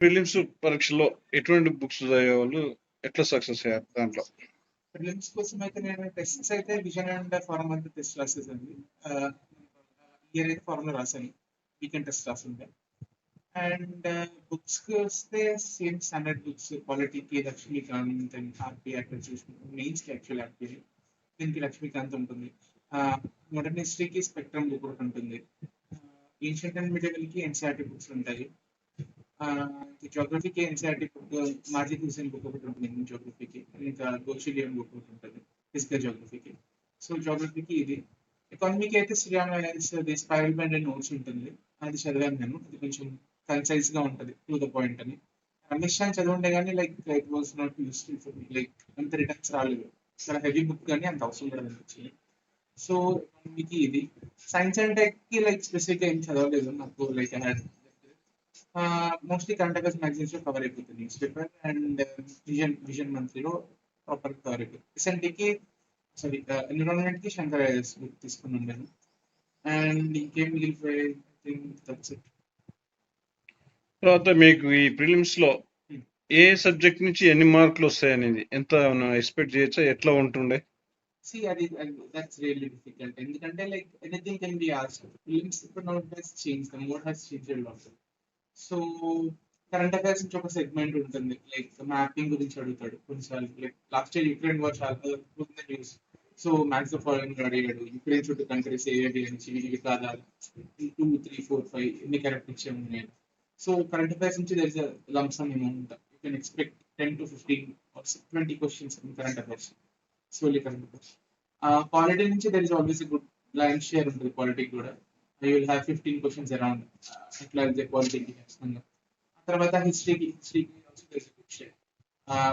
Prelims పరీక్షలో ఎటువంటి books చదివేవాళ్ళు ఎట్లా సక్సెస్ అయ్యారు దాంట్లో? ప్రిలిమ్స్ కోసం అయితే నేను టెస్ట్స్ అయితే విజన్ అండ్ ఫార్మల్ టెస్ట్ రాసేదండి. ఇయర్ అయితే ఫార్ములా రాశాను, వీకెండ్ టెస్ట్ రాసిండే. అండ్ బుక్స్ కి వస్తే సేమ్ స్టాండర్డ్ బుక్స్, పాలిటీకి లక్ష్మీకాంత్ అండ్ ఆర్పీ అట్లా చూసుకుంటాం. మెయిన్స్ కి యాక్చువల్ ఆర్పీ, దీనికి లక్ష్మీకాంత్ ఉంటుంది. మోడర్న్ హిస్టరీకి స్పెక్ట్రమ్ బుక్ ఒకటి ఉంటుంది. ఏన్షియంట్ అండ్ మిడివల్ కి ఎన్సీఆర్టీ బుక్స్ ఉంటాయి. జోగ్రఫీకి NCERT book, Majid Husain book ఒకటి ఉంటుంది జోగ్రఫీకి, ఇంకా గోషిలియన్ బుక్ ఒకటి ఉంటుంది ఫిజికల్ జోగ్రఫీకి. సో జోగ్రఫీకి ఇది. ఎకానమీకి అయితే Sriram alliance the spiral band and notes ఉంటుంది, అది చదివాను నేను. అది కొంచెం కన్సైజ్ గా ఉంటుంది, టు ద పాయింట్ అని. రమేష్ ఖాన్ చదవండే కానీ like it was not useful for me, like అంత రిటర్న్స్ రాలేదు. చాలా హెవీ బుక్ కానీ అంత అవసరం కూడా అనిపించింది. సో ఎకానమీకి ఇది. సైన్స్ అండ్ టెక్ కి లైక్ స్పెసిఫిక్ గా ఏం చదవలేదు నాకు. Like mostly current affairs magazines లో కవర్ అయిపోతుంది, న్యూస్ పేపర్ అండ్ విజన్ మంత్లీలో ప్రాపర్ కవర్ అయిపోతుంది. ఎస్ఎన్టీకి సారీ ఎన్విరాన్మెంట్ కి శంకర్ ఐఎస్ బుక్ తీసుకున్నాను నేను. అండ్ ఇంకేం మిగిలిపోయాయి, దట్స్ ఇట్. తర్వాత మీకు ఈ ప్రిలిమ్స్ లో ఏ సబ్జెక్ట్ నుంచి ఎన్ని మార్కులు వస్తాయనేది ఎంత ఎక్స్పెక్ట్ చేయొచ్చా? ఎట్లా ఉంటుండే? అది దట్స్ రియల్లీ డిఫికల్ట్, ఎందుకంటే like anything can be asked. Prelims ఇప్పుడు now has change, the mode has change lot. So current affairs నుంచి ఒక సెగ్మెంట్ ఉంటుంది, లైక్ మ్యాపింగ్ గురించి అడుగుతాడు కొన్నిసార్లు. Like last year Ukraine war చాలా న్యూస్. సో మ్యాథ్స్ ఫాలోయింగ్ అడిగాడు, యుక్రెయిన్ చుట్టూ కంట్రీస్ ఏవి నుంచి ఇవి కాదా, 2, 3, 4, 5 ఎన్ని కరెక్ట్ ఇచ్చాము నేను. సో కరెంట్ అఫైర్స్ నుంచి there is lumpsum amount, you can expect 10 to 15 or 20 questions in current affairs, solely current affairs. Quality నుంచి there is always a good blind share ఉంటుంది క్వాలిటీకి కూడా. You will have 15 questions around అట్లా క్వాలిటీకి ఖచ్చితంగా. తర్వాత హిస్టరీకి also there is good share.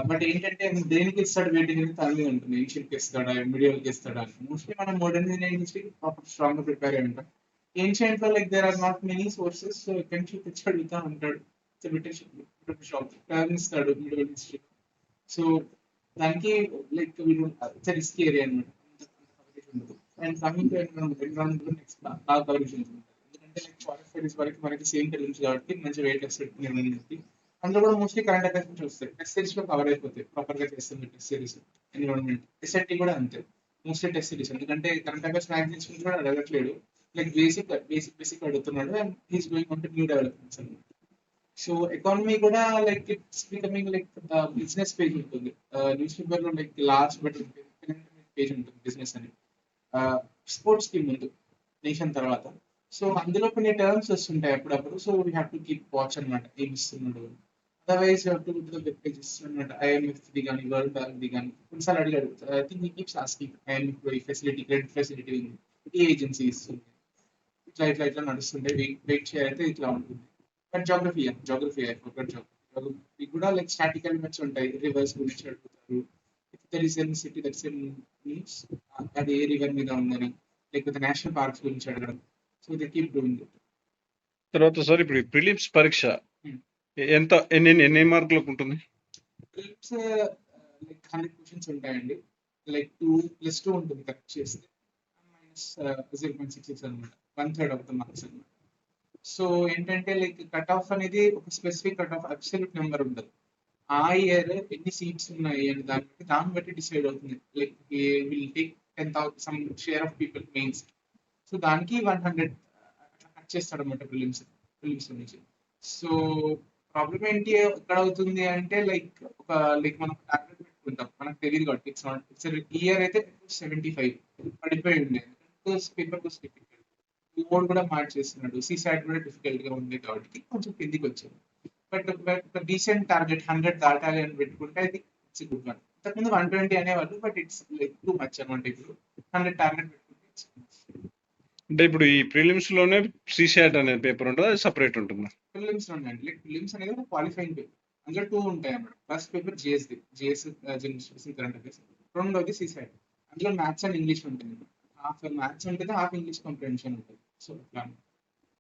But ఏంటంటే దేనికి ఇస్తాడు వెయిటింగ్ అనేది తన మీద ఉంటుంది. ఏన్షియంట్కి ఇస్తాడా, మిడివల్కి ఇస్తాడా అని. మోస్ట్లీ మనం మోడర్న్ హిస్టరీకి ప్రాపర్ స్ట్రాంగ్ గా ప్రిపేర్ అయి ఉంటాం. ఏన్షియంట్ లో like there are not many sources, so ఎక్కడి నుంచి తెచ్చి అడుగుతా ఉంటాడు. షాప్ ఇస్తాడు మిడివల్ హిస్టరీ. సో దానికి లైక్ రిస్కీ ఏరియా అనమాట, ఉండదు. And coming to environment next బాగా కవరేజ్ ఉంటుంది, ఎందుకంటే లైక్ ఫారెస్ట్ స్టడీస్ వరకు మనకి సేమ్ తెలియదు కాబట్టి మంచి వెయిట్ ఎక్స్పెక్ట్. అందులో కూడా మోస్ట్లీ కరెంట్ అఫైర్స్ నుంచి వస్తాయి. టెస్ట్ సిరీస్ లో కవర్ అయిపోతాయి ప్రాపర్ గా చేస్తుంది టెస్ట్ సిరీస్. ఎన్విరాన్మెంట్ ఎస్ఎన్టీ కూడా అంతే, మోస్ట్లీ టెస్ట్ సిరీస్, ఎందుకంటే కరెంట్ అఫైర్స్ మ్యాగజైన్స్ నుంచి కూడా అడగట్లేడు. లైక్ బేసిక్ అడుగుతున్నాడు and he's going on to new developments అనమాట. సో ఎకానమీ కూడా like it's becoming like business page ఉంటుంది న్యూస్ పేపర్ లో, లైక్ లాస్ట్ బట్ పేజ్ ఉంటుంది బిజినెస్ అని. స్పోర్ట్స్ కి ముందు నేషన్ తర్వాత. సో అందులో కొన్ని టర్మ్స్ వస్తుంటాయి అప్పుడప్పుడు. So we have to keep watch అనమాట, ఏం ఇస్తున్నాడు. అదర్వైజ్ వెబ్ పేజెస్ అనమాట. ఐఎంఎఫ్ ది కానీ, వరల్డ్ బ్యాంక్ ది కానీ కొన్నిసార్లు అడిగాడు. I think he keeps asking IMF facility, credit facility ఉంది, ఈ ఏజెన్సీ ఇస్తుంది, ఇట్లా నడుస్తుంటే వెయిట్ చేయాలంటే ఇట్లా ఉంటుంది. బట్ జాగ్రఫీ జాగ్రఫీ కూడా లైక్ స్టాటిక్ ఎలిమెంట్స్ ఉంటాయి. రివర్స్ గురించి అడుగుతారు. If there is an city that's in means అది ఏ రివర్ మీద ఉందని, లేకపోతే నేషనల్ పార్క్స్ గురించి అడగడం. So they keep doing it. తర్వాత సార్ ఇప్పుడు ప్రిలిమ్స్ పరీక్ష ఎన్ని మార్కులకు ఉంటుంది? ప్రిలిమ్స్ లైక్ 100 questions ఉంటాయండి. లైక్ 2+2 ఉంటుంది కరెక్ట్ చేస్తే, -0.66 అనమాట, 1/3 ఆఫ్ ద మార్క్స్ అనమాట. సో ఏంటంటే లైక్ కట్ ఆఫ్ అనేది ఒక specific cut off absolute number ఉండదు. ఆ ఇయర్ ఎన్ని సీట్స్ ఉన్నాయి అని దాన్ని బట్టి డిసైడ్ అవుతుంది. Like will take 10,000 some share of people mains. So దానికి 100 కట్ చేస్తాడు అనమాట ప్రిలిమ్స్ నుంచి. సో ప్రాబ్లం ఏంటి ఎక్కడ అవుతుంది అంటే లైక్ మనం టార్గెట్ పెట్టుకుంటాం, మనకు తెలియదు కాబట్టి. ఇట్స్ ఇయర్ అయితే 75 పడిపోయి ఉండేది, పేపర్ కోసం బోర్డ్ కూడా మార్చేస్తున్నాడు. సీసాట్ కూడా డిఫికల్ట్ గా ఉంది కాబట్టి కొంచెం కిందికి వచ్చింది. బట్ డీసెంట్ టార్గెట్ 100 దాటాలి అని పెట్టుకుంటే అది ఇట్స్ గుడ్ వన్. ఇంతకుముందు 120 అనేవాళ్ళు, but it's like too much అనమాట. ఇప్పుడు 100 టార్గెట్ పెట్టుకుంటే అంటే ఇప్పుడు ఈ ప్రిలిమ్స్ లోనే సీసాట్ అనే పేపర్ ఉంటుంది, అది సపరేట్ ఉంటుంది. ప్రిలిమ్స్ లోనే అండి, లైక్ ప్రిలిమ్స్ అనేది ఒక క్వాలిఫైయింగ్ పేపర్. అందులో 2 ఉంటాయి అన్నమాట. First paper GS general current affairs, రెండోది సీసాట్. అందులో మ్యాథ్స్ అండ్ ఇంగ్లీష్ ఉంటుంది. హాఫ్ మ్యాథ్స్ ఉంటుంది, హాఫ్ ఇంగ్లీష్ కాంప్రిహెన్షన్ ఉంటుంది. సో